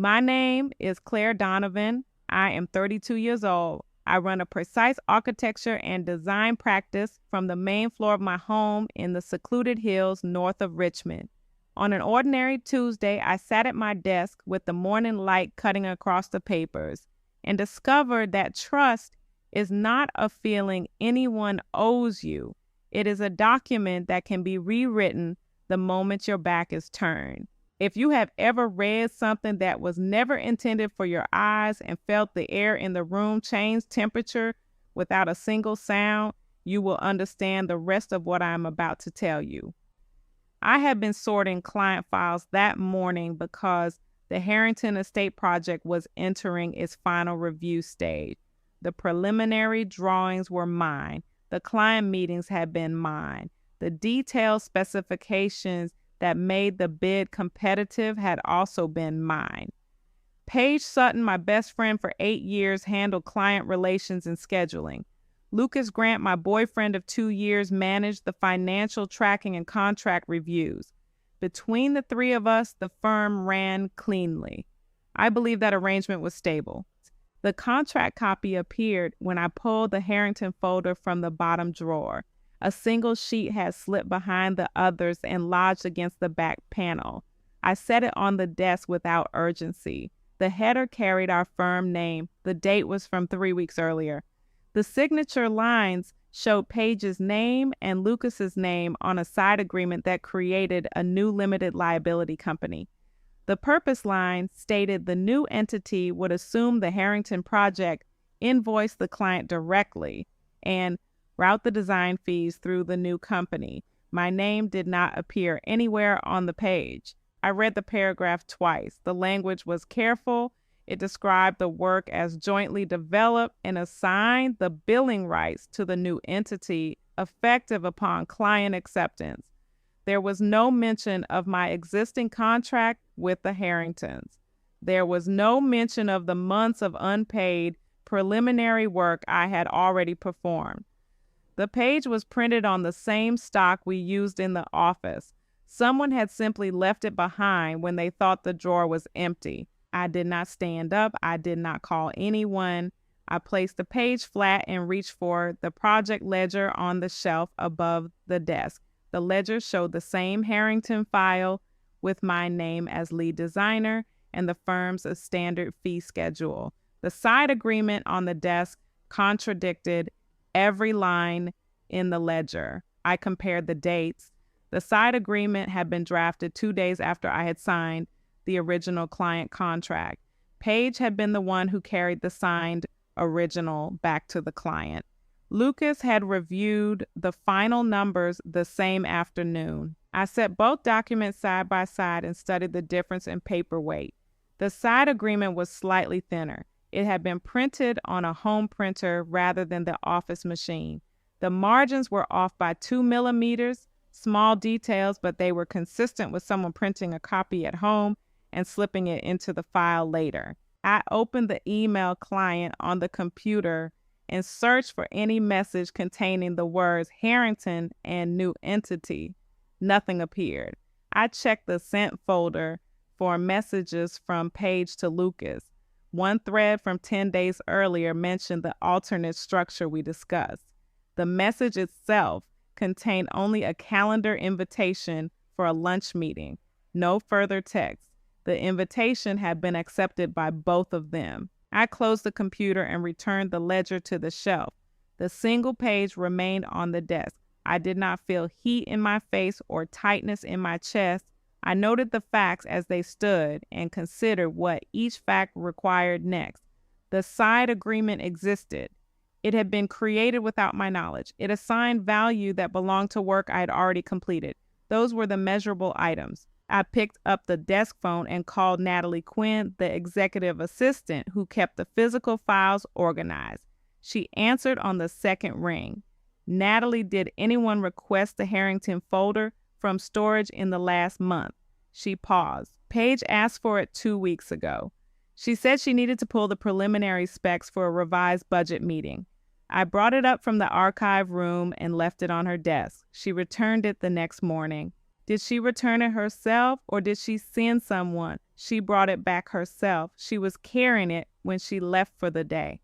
My name is Claire Donovan. I am 32 years old. I run a precise architecture and design practice from the main floor of my home in the secluded hills north of Richmond. On an ordinary Tuesday, I sat at my desk with the morning light cutting across the papers and discovered that trust is not a feeling anyone owes you. It is a document that can be rewritten the moment your back is turned. If you have ever read something that was never intended for your eyes and felt the air in the room change temperature without a single sound, you will understand the rest of what I am about to tell you. I had been sorting client files that morning because the Harrington Estate project was entering its final review stage. The preliminary drawings were mine. The client meetings had been mine. The detailed specifications that made the bid competitive had also been mine. Paige Sutton, my best friend for 8 years, handled client relations and scheduling. Lucas Grant, my boyfriend of 2 years, managed the financial tracking and contract reviews. Between the three of us, the firm ran cleanly. I believe that arrangement was stable. The contract copy appeared when I pulled the Harrington folder from the bottom drawer. A single sheet had slipped behind the others and lodged against the back panel. I set it on the desk without urgency. The header carried our firm name. The date was from 3 weeks earlier. The signature lines showed Paige's name and Lucas's name on a side agreement that created a new limited liability company. The purpose line stated the new entity would assume the Harrington project, invoice the client directly, and route the design fees through the new company. My name did not appear anywhere on the page. I read the paragraph twice. The language was careful. It described the work as jointly developed and assigned the billing rights to the new entity effective upon client acceptance. There was no mention of my existing contract with the Harringtons. There was no mention of the months of unpaid preliminary work I had already performed. The page was printed on the same stock we used in the office. Someone had simply left it behind when they thought the drawer was empty. I did not stand up. I did not call anyone. I placed the page flat and reached for the project ledger on the shelf above the desk. The ledger showed the same Harrington file with my name as lead designer and the firm's standard fee schedule. The side agreement on the desk contradicted every line in the ledger. I compared the dates. The side agreement had been drafted 2 days after I had signed the original client contract. Paige had been the one who carried the signed original back to the client. Lucas had reviewed the final numbers the same afternoon. I set both documents side by side and studied the difference in paper weight. The side agreement was slightly thinner. It had been printed on a home printer rather than the office machine. The margins were off by 2 millimeters, small details, but they were consistent with someone printing a copy at home and slipping it into the file later. I opened the email client on the computer and searched for any message containing the words Harrington and new entity. Nothing appeared. I checked the sent folder for messages from Paige to Lucas. One thread from 10 days earlier mentioned the alternate structure we discussed. The message itself contained only a calendar invitation for a lunch meeting, no further text. The invitation had been accepted by both of them. I closed the computer and returned the ledger to the shelf. The single page remained on the desk. I did not feel heat in my face or tightness in my chest. I noted the facts as they stood and considered what each fact required next. The side agreement existed. It had been created without my knowledge. It assigned value that belonged to work I had already completed. Those were the measurable items. I picked up the desk phone and called Natalie Quinn, the executive assistant who kept the physical files organized. She answered on the second ring. Natalie, did anyone request the Harrington folder from storage in the last month? She paused. Paige asked for it 2 weeks ago. She said she needed to pull the preliminary specs for a revised budget meeting. I brought it up from the archive room and left it on her desk. She returned it the next morning. Did she return it herself or did she send someone? She brought it back herself. She was carrying it when she left for the day.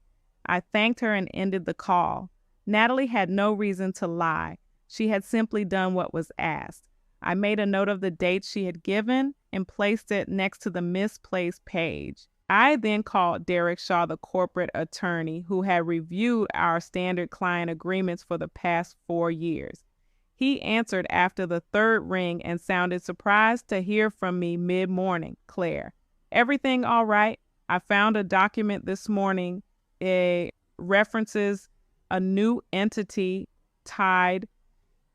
I thanked her and ended the call. Natalie had no reason to lie. She had simply done what was asked. I made a note of the date she had given and placed it next to the misplaced page. I then called Derek Shaw, the corporate attorney who had reviewed our standard client agreements for the past 4 years. He answered after the third ring and sounded surprised to hear from me mid-morning. Claire, everything all right? I found a document this morning. It references a new entity tied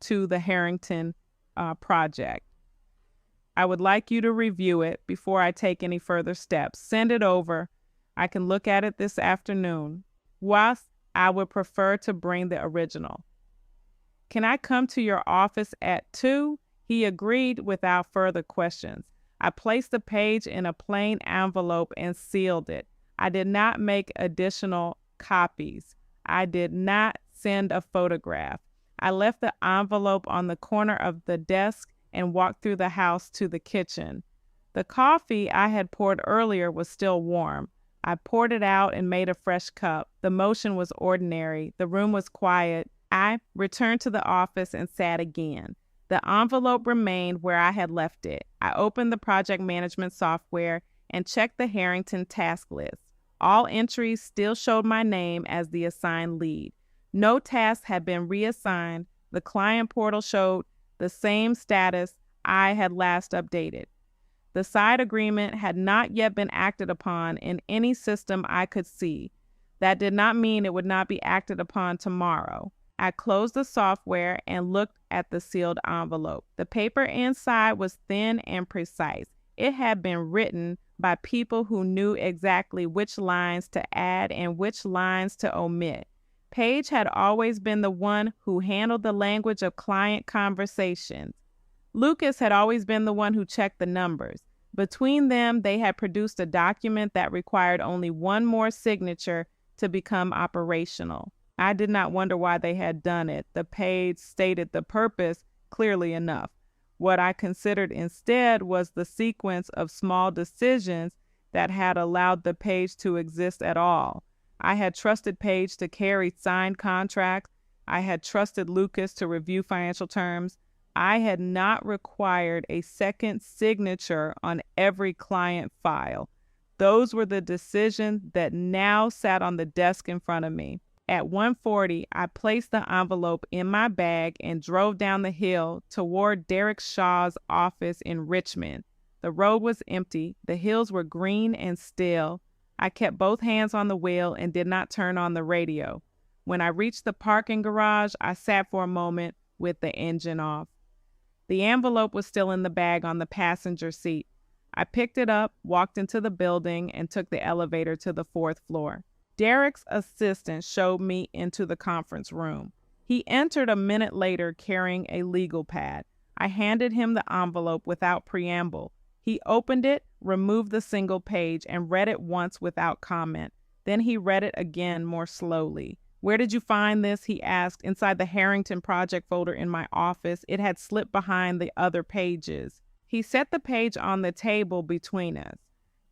to the Harrington project. I would like you to review it before I take any further steps. Send it over. I can look at it this afternoon. Whilst I would prefer to bring the original. Can I come to your office at 2? He agreed without further questions. I placed the page in a plain envelope and sealed it. I did not make additional copies. I did not send a photograph. I left the envelope on the corner of the desk and walked through the house to the kitchen. The coffee I had poured earlier was still warm. I poured it out and made a fresh cup. The motion was ordinary. The room was quiet. I returned to the office and sat again. The envelope remained where I had left it. I opened the project management software and checked the Harrington task list. All entries still showed my name as the assigned lead. No tasks had been reassigned. The client portal showed the same status I had last updated. The side agreement had not yet been acted upon in any system I could see. That did not mean it would not be acted upon tomorrow. I closed the software and looked at the sealed envelope. The paper inside was thin and precise. It had been written by people who knew exactly which lines to add and which lines to omit. Paige had always been the one who handled the language of client conversations. Lucas had always been the one who checked the numbers. Between them, they had produced a document that required only one more signature to become operational. I did not wonder why they had done it. The page stated the purpose clearly enough. What I considered instead was the sequence of small decisions that had allowed the page to exist at all. I had trusted Paige to carry signed contracts. I had trusted Lucas to review financial terms. I had not required a second signature on every client file. Those were the decisions that now sat on the desk in front of me. At 1:40, I placed the envelope in my bag and drove down the hill toward Derek Shaw's office in Richmond. The road was empty. The hills were green and still. I kept both hands on the wheel and did not turn on the radio. When I reached the parking garage, I sat for a moment with the engine off. The envelope was still in the bag on the passenger seat. I picked it up, walked into the building, and took the elevator to the 4th floor. Derek's assistant showed me into the conference room. He entered a minute later carrying a legal pad. I handed him the envelope without preamble. He opened it, removed the single page, and read it once without comment. Then he read it again more slowly. "Where did you find this?" he asked. "Inside the Harrington project folder in my office. It had slipped behind the other pages." He set the page on the table between us.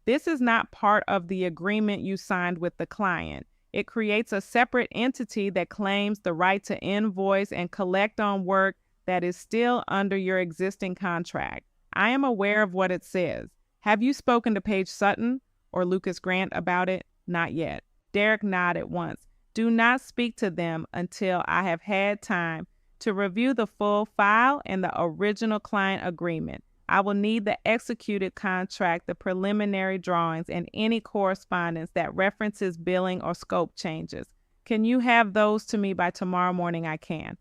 "This is not part of the agreement you signed with the client. It creates a separate entity that claims the right to invoice and collect on work that is still under your existing contract. I am aware of what it says. Have you spoken to Paige Sutton or Lucas Grant about it?" "Not yet." Derek nodded once. "Do not speak to them until I have had time to review the full file and the original client agreement. I will need the executed contract, the preliminary drawings, and any correspondence that references billing or scope changes. Can you have those to me by tomorrow morning?" "I can."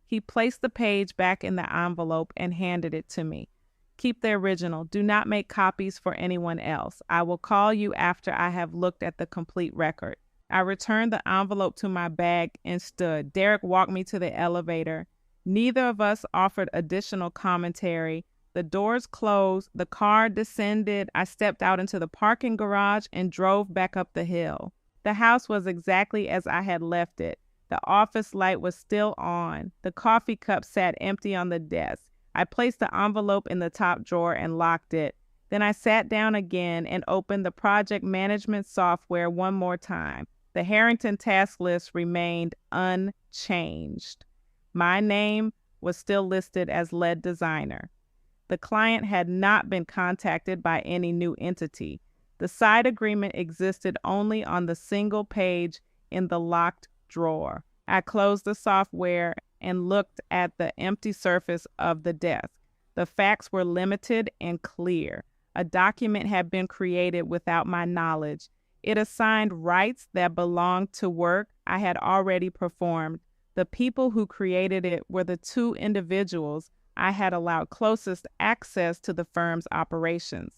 He placed the page back in the envelope and handed it to me. "Keep the original. Do not make copies for anyone else. I will call you after I have looked at the complete record." I returned the envelope to my bag and stood. Derek walked me to the elevator. Neither of us offered additional commentary. The doors closed. The car descended. I stepped out into the parking garage and drove back up the hill. The house was exactly as I had left it. The office light was still on. The coffee cup sat empty on the desk. I placed the envelope in the top drawer and locked it. Then I sat down again and opened the project management software one more time. The Harrington task list remained unchanged. My name was still listed as lead designer. The client had not been contacted by any new entity. The side agreement existed only on the single page in the locked drawer. I closed the software and looked at the empty surface of the desk. The facts were limited and clear. A document had been created without my knowledge. It assigned rights that belonged to work I had already performed. The people who created it were the two individuals I had allowed closest access to the firm's operations.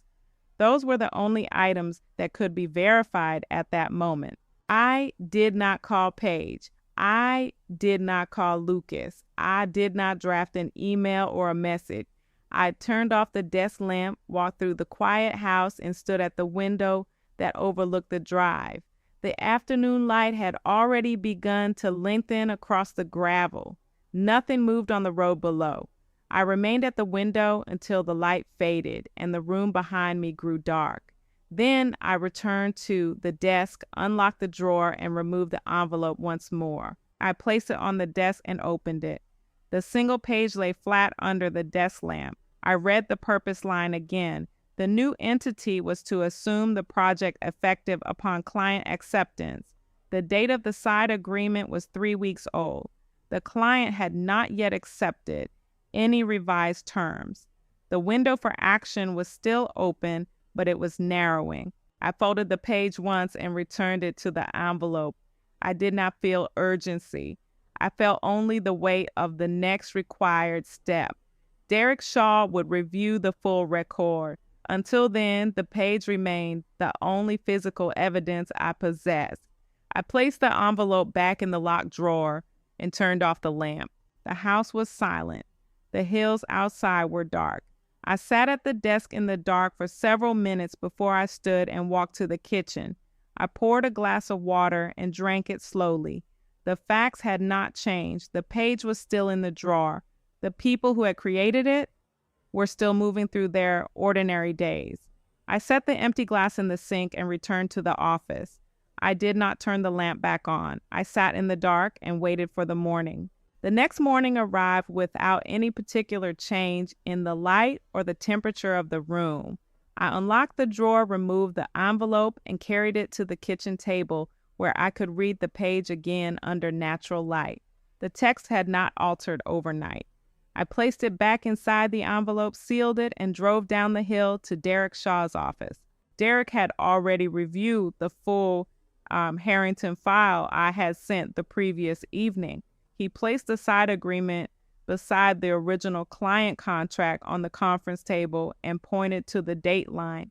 Those were the only items that could be verified at that moment. I did not call Paige. I did not call Lucas. I did not draft an email or a message. I turned off the desk lamp, walked through the quiet house, and stood at the window that overlooked the drive. The afternoon light had already begun to lengthen across the gravel. Nothing moved on the road below. I remained at the window until the light faded and the room behind me grew dark. Then I returned to the desk, unlocked the drawer, and removed the envelope once more. I placed it on the desk and opened it. The single page lay flat under the desk lamp. I read the purpose line again. The new entity was to assume the project effective upon client acceptance. The date of the side agreement was 3 weeks old. The client had not yet accepted any revised terms. The window for action was still open, but it was narrowing. I folded the page once and returned it to the envelope. I did not feel urgency. I felt only the weight of the next required step. Derek Shaw would review the full record. Until then, the page remained the only physical evidence I possessed. I placed the envelope back in the locked drawer and turned off the lamp. The house was silent. The hills outside were dark. I sat at the desk in the dark for several minutes before I stood and walked to the kitchen. I poured a glass of water and drank it slowly. The facts had not changed. The page was still in the drawer. The people who had created it were still moving through their ordinary days. I set the empty glass in the sink and returned to the office. I did not turn the lamp back on. I sat in the dark and waited for the morning. The next morning arrived without any particular change in the light or the temperature of the room. I unlocked the drawer, removed the envelope, and carried it to the kitchen table where I could read the page again under natural light. The text had not altered overnight. I placed it back inside the envelope, sealed it, and drove down the hill to Derek Shaw's office. Derek had already reviewed the full Harrington file I had sent the previous evening. He placed the side agreement beside the original client contract on the conference table and pointed to the date line.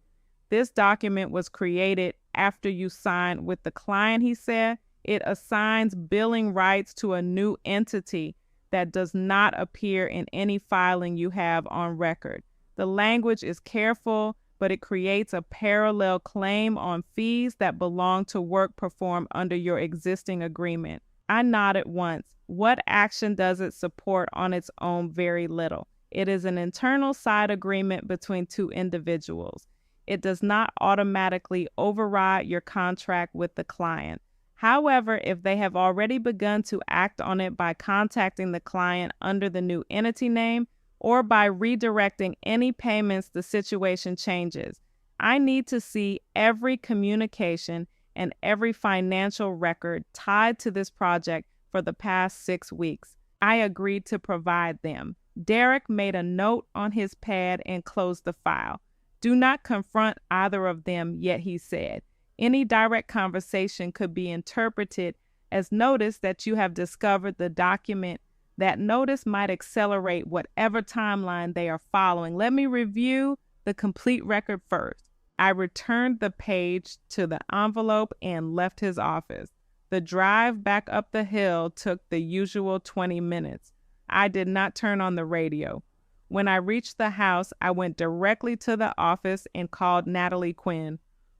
This document was created after you signed with the client, he said. It assigns billing rights to a new entity that does not appear in any filing you have on record. The language is careful, but it creates a parallel claim on fees that belong to work performed under your existing agreement. I nodded once. What action does it support on its own? Very little. It is an internal side agreement between two individuals. It does not automatically override your contract with the client. However, if they have already begun to act on it by contacting the client under the new entity name or by redirecting any payments, the situation changes. I need to see every communication and every financial record tied to this project for the past 6 weeks. I agreed to provide them. Derek made a note on his pad and closed the file. Do not confront either of them yet, he said. Any direct conversation could be interpreted as notice that you have discovered the document. That notice might accelerate whatever timeline they are following. Let me review the complete record first. I returned the page to the envelope and left his office. The drive back up the hill took the usual 20 minutes. I did not turn on the radio. When I reached the house, I went directly to the office and called Natalie Quinn.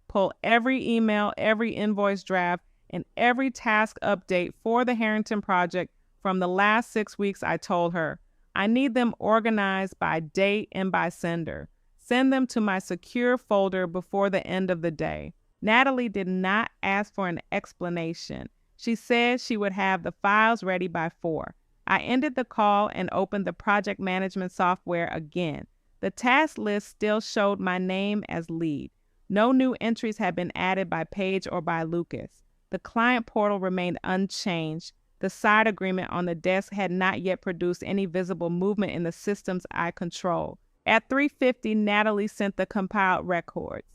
Pull every email, every invoice draft, and every task update for the Harrington project from the last 6 weeks, I told her. I need them organized by date and by sender. Send them to my secure folder before the end of the day. Natalie did not ask for an explanation. She said she would have the files ready by 4. I ended the call and opened the project management software again. The task list still showed my name as lead. No new entries had been added by Paige or by Lucas. The client portal remained unchanged. The side agreement on the desk had not yet produced any visible movement in the systems I controlled. At 3:50, Natalie sent the compiled records.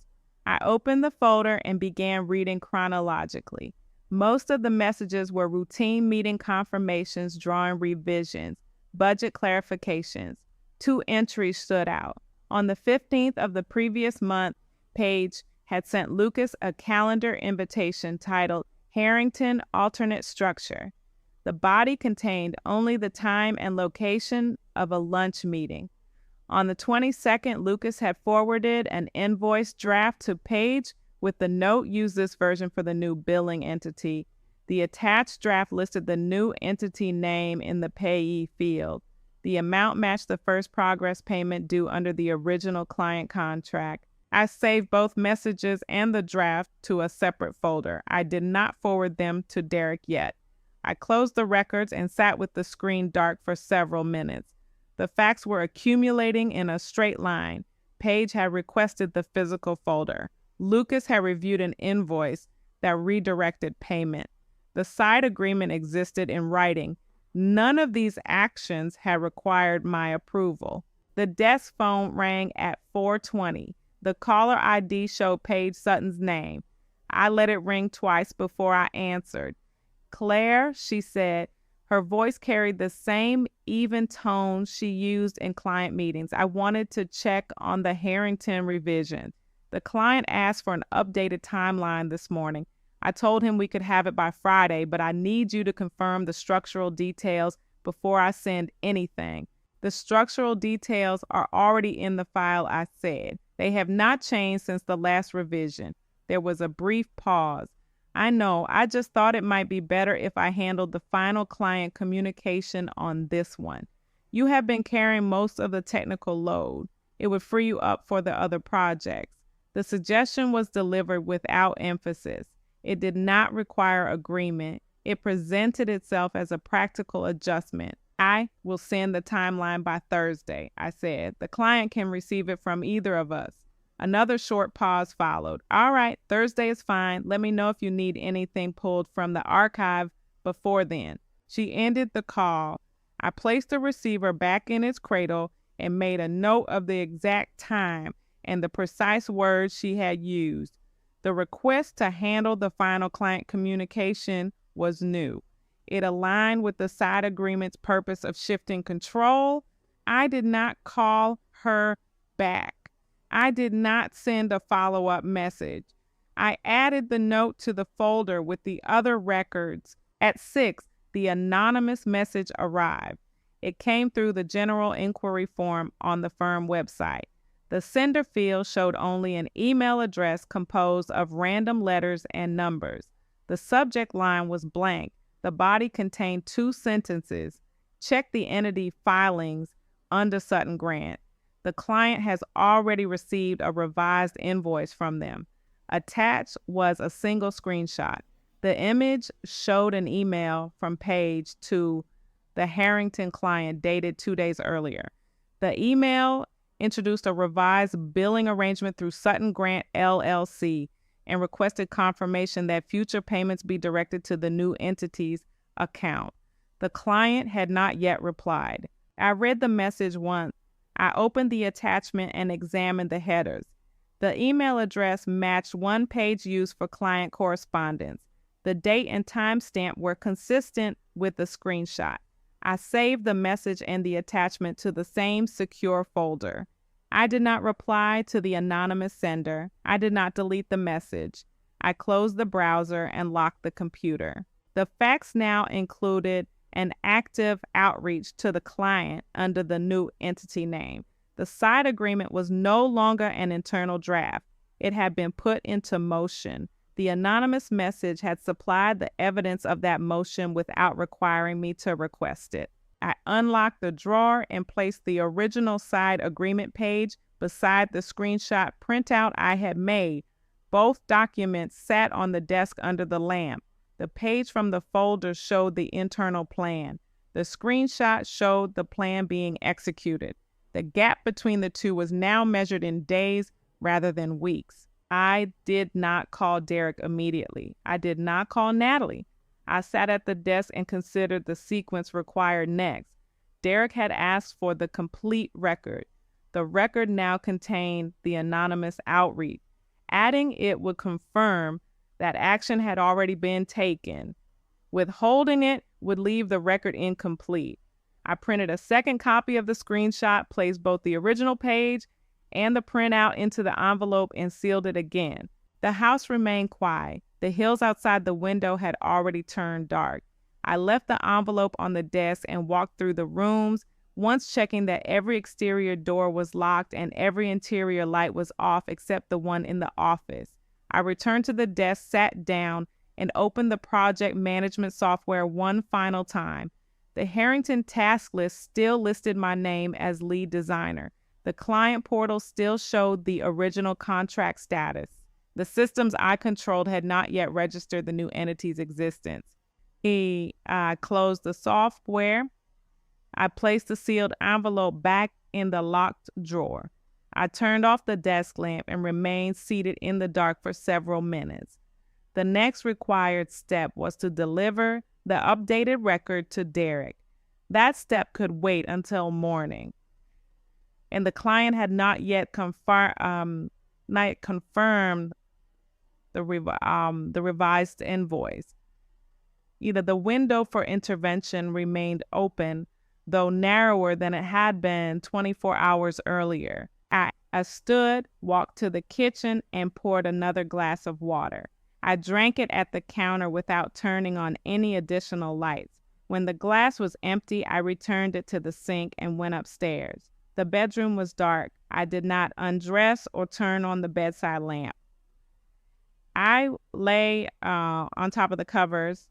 I opened the folder and began reading chronologically. Most of the messages were routine meeting confirmations, drawing revisions, budget clarifications. 2 entries stood out. On the 15th of the previous month, Paige had sent Lucas a calendar invitation titled Harrington Alternate Structure. The body contained only the time and location of a lunch meeting. On the 22nd, Lucas had forwarded an invoice draft to Paige with the note, "Use this version for the new billing entity." The attached draft listed the new entity name in the payee field. The amount matched the first progress payment due under the original client contract. I saved both messages and the draft to a separate folder. I did not forward them to Derek yet. I closed the records and sat with the screen dark for several minutes. The facts were accumulating in a straight line. Paige had requested the physical folder. Lucas had reviewed an invoice that redirected payment. The side agreement existed in writing. None of these actions had required my approval. The desk phone rang at 4:20. The caller ID showed Paige Sutton's name. I let it ring twice before I answered. "Claire," she said. Her voice carried the same even tone she used in client meetings. "I wanted to check on the Harrington revision. The client asked for an updated timeline this morning. I told him we could have it by Friday, but I need you to confirm the structural details before I send anything." "The structural details are already in the file," I said. "They have not changed since the last revision." There was a brief pause. "I know, I just thought it might be better if I handled the final client communication on this one. You have been carrying most of the technical load. It would free you up for the other projects." The suggestion was delivered without emphasis. It did not require agreement. It presented itself as a practical adjustment. "I will send the timeline by Thursday," I said. "The client can receive it from either of us." Another short pause followed. "All right, Thursday is fine. Let me know if you need anything pulled from the archive before then." She ended the call. I placed the receiver back in its cradle and made a note of the exact time and the precise words she had used. The request to handle the final client communication was new. It aligned with the side agreement's purpose of shifting control. I did not call her back. I did not send a follow-up message. I added the note to the folder with the other records. At 6, the anonymous message arrived. It came through the general inquiry form on the firm website. The sender field showed only an email address composed of random letters and numbers. The subject line was blank. The body contained 2 sentences. "Check the entity filings under Sutton Grant. The client has already received a revised invoice from them." Attached was a single screenshot. The image showed an email from Paige to the Harrington client dated 2 days earlier. The email introduced a revised billing arrangement through Sutton Grant LLC and requested confirmation that future payments be directed to the new entity's account. The client had not yet replied. I read the message once. I opened the attachment and examined the headers. The email address matched one Paige used for client correspondence. The date and timestamp were consistent with the screenshot. I saved the message and the attachment to the same secure folder. I did not reply to the anonymous sender. I did not delete the message. I closed the browser and locked the computer. The facts now included an active outreach to the client under the new entity name. The side agreement was no longer an internal draft. It had been put into motion. The anonymous message had supplied the evidence of that motion without requiring me to request it. I unlocked the drawer and placed the original side agreement page beside the screenshot printout I had made. Both documents sat on the desk under the lamp. The page from the folder showed the internal plan. The screenshot showed the plan being executed. The gap between the two was now measured in days rather than weeks. I did not call Derek immediately. I did not call Natalie. I sat at the desk and considered the sequence required next. Derek had asked for the complete record. The record now contained the anonymous outreach. Adding it would confirm that action had already been taken. Withholding it would leave the record incomplete. I printed a second copy of the screenshot, placed both the original page and the printout into the envelope, and sealed it again. The house remained quiet. The hills outside the window had already turned dark. I left the envelope on the desk and walked through the rooms, once checking that every exterior door was locked and every interior light was off except the one in the office. I returned to the desk, sat down, and opened the project management software one final time. The Harrington task list still listed my name as lead designer. The client portal still showed the original contract status. The systems I controlled had not yet registered the new entity's existence. I closed the software. I placed the sealed envelope back in the locked drawer. I turned off the desk lamp and remained seated in the dark for several minutes. The next required step was to deliver the updated record to Derek. That step could wait until morning, and the client had not yet confirmed the revised invoice. The window for intervention remained open, though narrower than it had been 24 hours earlier. I stood, walked to the kitchen, and poured another glass of water. I drank it at the counter without turning on any additional lights. When the glass was empty, I returned it to the sink and went upstairs. The bedroom was dark. I did not undress or turn on the bedside lamp. I lay on top of the covers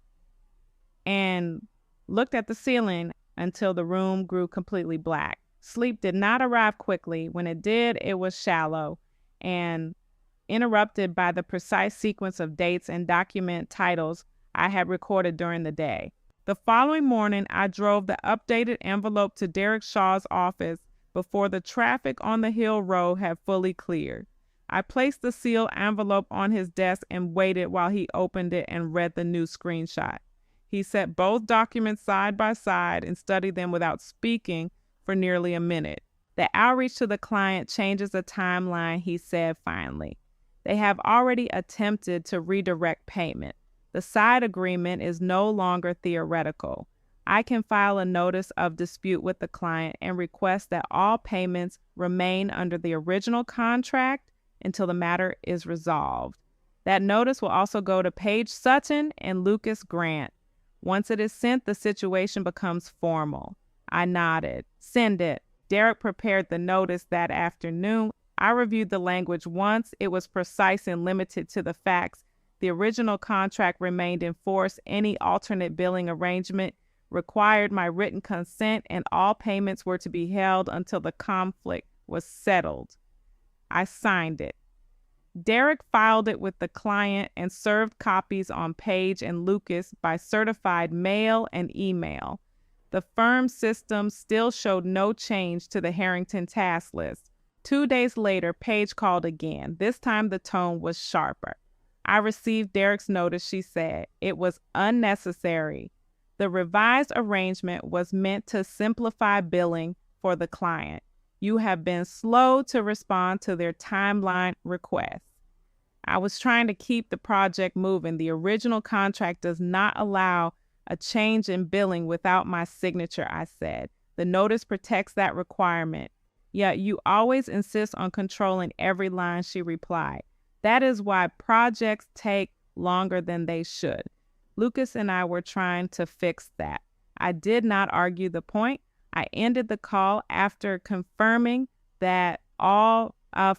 and looked at the ceiling until the room grew completely black. Sleep did not arrive quickly. When it did, it was shallow and interrupted by the precise sequence of dates and document titles I had recorded during the day. The following morning, I drove the updated envelope to Derek Shaw's office before the traffic on the Hill Road had fully cleared. I placed the sealed envelope on his desk and waited while he opened it and read the new screenshot. He set both documents side by side and studied them without speaking for nearly a minute. The outreach to the client changes the timeline, he said finally. They have already attempted to redirect payment. The side agreement is no longer theoretical. I can file a notice of dispute with the client and request that all payments remain under the original contract until the matter is resolved. That notice will also go to Paige Sutton and Lucas Grant. Once it is sent, the situation becomes formal. I nodded. Send it. Derek prepared the notice that afternoon. I reviewed the language once. It was precise and limited to the facts. The original contract remained in force. Any alternate billing arrangement required my written consent, and all payments were to be held until the conflict was settled. I signed it. Derek filed it with the client and served copies on Paige and Lucas by certified mail and email. The firm's system still showed no change to the Harrington task list. 2 days later, Paige called again. This time the tone was sharper. I received Derek's notice, she said. It was unnecessary. The revised arrangement was meant to simplify billing for the client. You have been slow to respond to their timeline requests. I was trying to keep the project moving. The original contract does not allow a change in billing without my signature, I said. The notice protects that requirement. Yet you always insist on controlling every line, she replied. That is why projects take longer than they should. Lucas and I were trying to fix that. I did not argue the point. I ended the call after confirming that all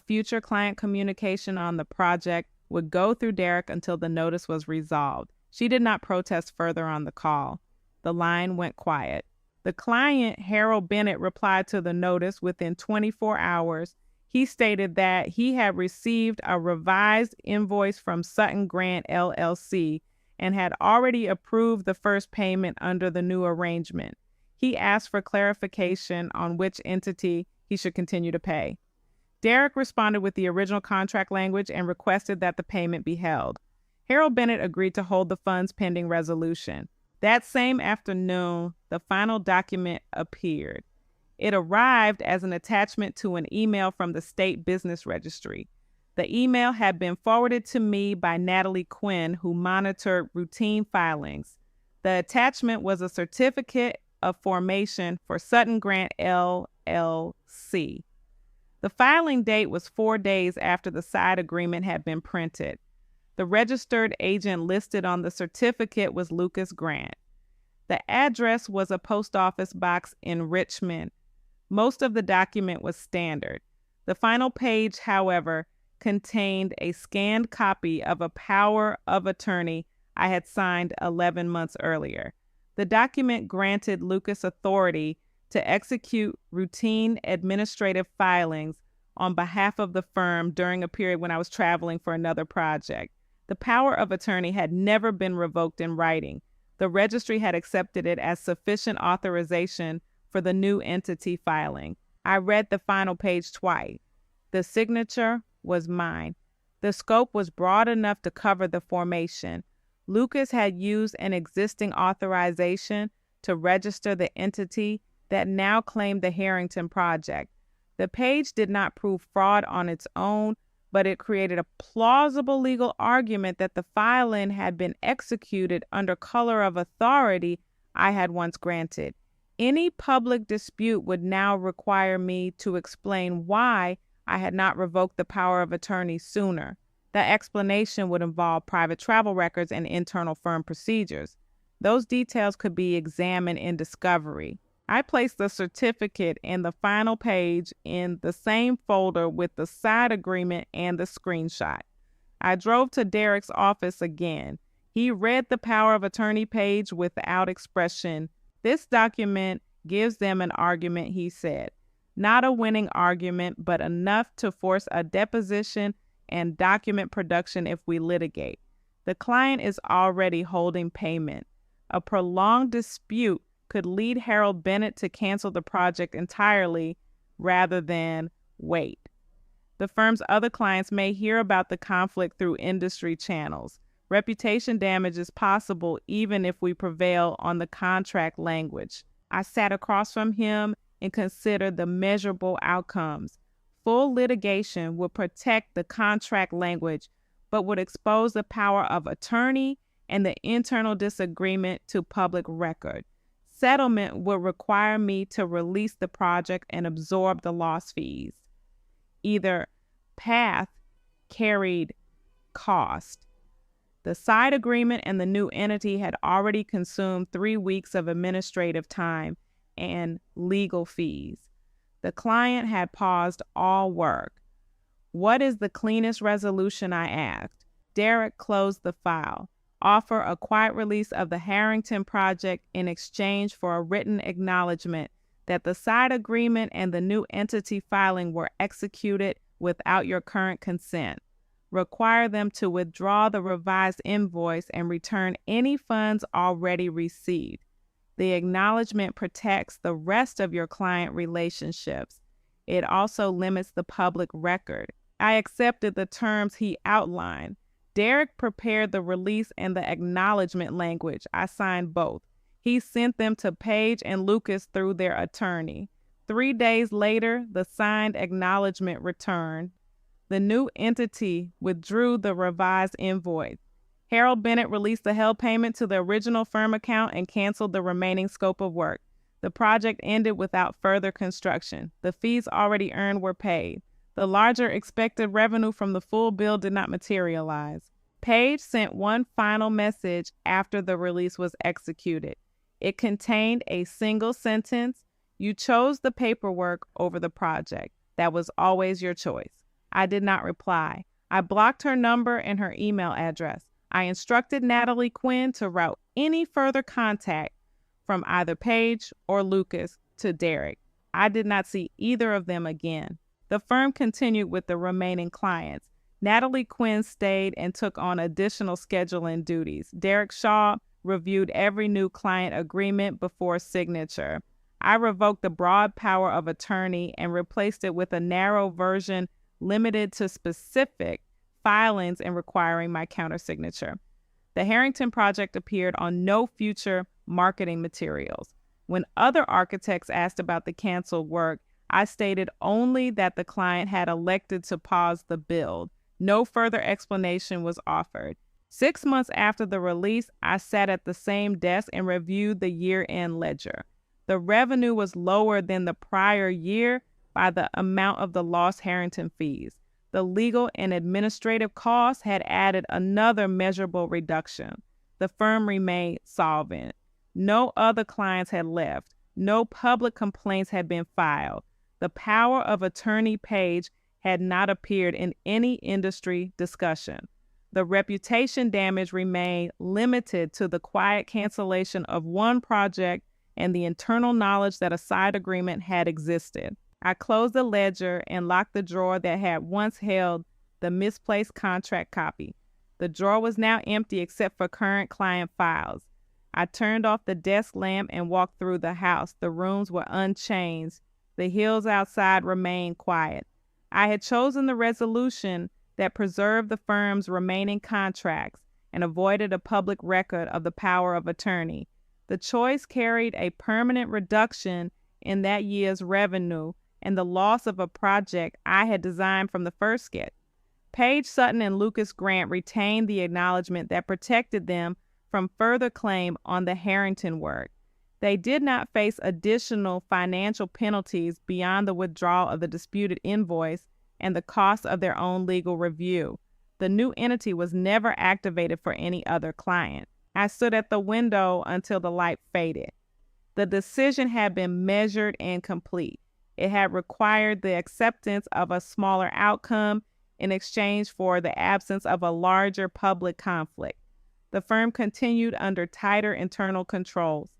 future client communication on the project would go through Derek until the notice was resolved. She did not protest further on the call. The line went quiet. The client, Harold Bennett, replied to the notice within 24 hours. He stated that he had received a revised invoice from Sutton Grant LLC and had already approved the first payment under the new arrangement. He asked for clarification on which entity he should continue to pay. Derek responded with the original contract language and requested that the payment be held. Harold Bennett agreed to hold the funds pending resolution. That same afternoon, the final document appeared. It arrived as an attachment to an email from the State Business Registry. The email had been forwarded to me by Natalie Quinn, who monitored routine filings. The attachment was a certificate of formation for Sutton Grant LLC. The filing date was 4 days after the side agreement had been printed. The registered agent listed on the certificate was Lucas Grant. The address was a post office box in Richmond. Most of the document was standard. The final page, however, contained a scanned copy of a power of attorney I had signed 11 months earlier. The document granted Lucas authority to execute routine administrative filings on behalf of the firm during a period when I was traveling for another project. The power of attorney had never been revoked in writing. The registry had accepted it as sufficient authorization for the new entity filing. I read the final page twice. The signature was mine. The scope was broad enough to cover the formation. Lucas had used an existing authorization to register the entity that now claimed the Harrington project. The page did not prove fraud on its own, but it created a plausible legal argument that the filing had been executed under color of authority I had once granted. Any public dispute would now require me to explain why I had not revoked the power of attorney sooner. The explanation would involve private travel records and internal firm procedures. Those details could be examined in discovery. I placed the certificate and the final page in the same folder with the side agreement and the screenshot. I drove to Derek's office again. He read the power of attorney page without expression. This document gives them an argument, he said. Not a winning argument, but enough to force a deposition and document production if we litigate. The client is already holding payment. A prolonged dispute could lead Harold Bennett to cancel the project entirely rather than wait. The firm's other clients may hear about the conflict through industry channels. Reputation damage is possible even if we prevail on the contract language. I sat across from him and considered the measurable outcomes. Full litigation would protect the contract language, but would expose the power of attorney and the internal disagreement to public record. Settlement would require me to release the project and absorb the lost fees. Either path carried cost. The side agreement and the new entity had already consumed 3 weeks of administrative time and legal fees. The client had paused all work. What is the cleanest resolution, I asked. Derek closed the file. Offer a quiet release of the Harrington project in exchange for a written acknowledgement that the side agreement and the new entity filing were executed without your current consent. Require them to withdraw the revised invoice and return any funds already received. The acknowledgement protects the rest of your client relationships. It also limits the public record. I accepted the terms he outlined. Derek prepared the release and the acknowledgement language. I signed both. He sent them to Page and Lucas through their attorney. 3 days later, the signed acknowledgement returned. The new entity withdrew the revised invoice. Harold Bennett released the held payment to the original firm account and canceled the remaining scope of work. The project ended without further construction. The fees already earned were paid. The larger expected revenue from the full bill did not materialize. Page sent one final message after the release was executed. It contained a single sentence: "You chose the paperwork over the project. That was always your choice." I did not reply. I blocked her number and her email address. I instructed Natalie Quinn to route any further contact from either Page or Lucas to Derek. I did not see either of them again. The firm continued with the remaining clients. Natalie Quinn stayed and took on additional scheduling duties. Derek Shaw reviewed every new client agreement before signature. I revoked the broad power of attorney and replaced it with a narrow version limited to specific filings and requiring my countersignature. The Harrington Project appeared on no future marketing materials. When other architects asked about the canceled work, I stated only that the client had elected to pause the build. No further explanation was offered. 6 months after the release, I sat at the same desk and reviewed the year-end ledger. The revenue was lower than the prior year by the amount of the lost Harrington fees. The legal and administrative costs had added another measurable reduction. The firm remained solvent. No other clients had left. No public complaints had been filed. The power of attorney Page had not appeared in any industry discussion. The reputation damage remained limited to the quiet cancellation of one project and the internal knowledge that a side agreement had existed. I closed the ledger and locked the drawer that had once held the misplaced contract copy. The drawer was now empty except for current client files. I turned off the desk lamp and walked through the house. The rooms were unchanged. The hills outside remained quiet. I had chosen the resolution that preserved the firm's remaining contracts and avoided a public record of the power of attorney. The choice carried a permanent reduction in that year's revenue and the loss of a project I had designed from the first sketch. Page, Sutton, and Lucas Grant retained the acknowledgement that protected them from further claim on the Harrington work. They did not face additional financial penalties beyond the withdrawal of the disputed invoice and the cost of their own legal review. The new entity was never activated for any other client. I stood at the window until the light faded. The decision had been measured and complete. It had required the acceptance of a smaller outcome in exchange for the absence of a larger public conflict. The firm continued under tighter internal controls.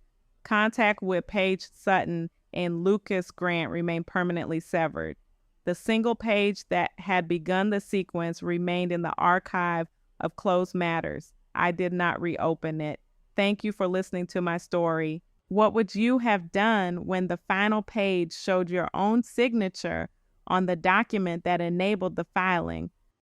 Contact with Page, Sutton, and Lucas Grant remained permanently severed. The single page that had begun the sequence remained in the archive of closed matters. I did not reopen it. Thank you for listening to my story. What would you have done when the final page showed your own signature on the document that enabled the filing?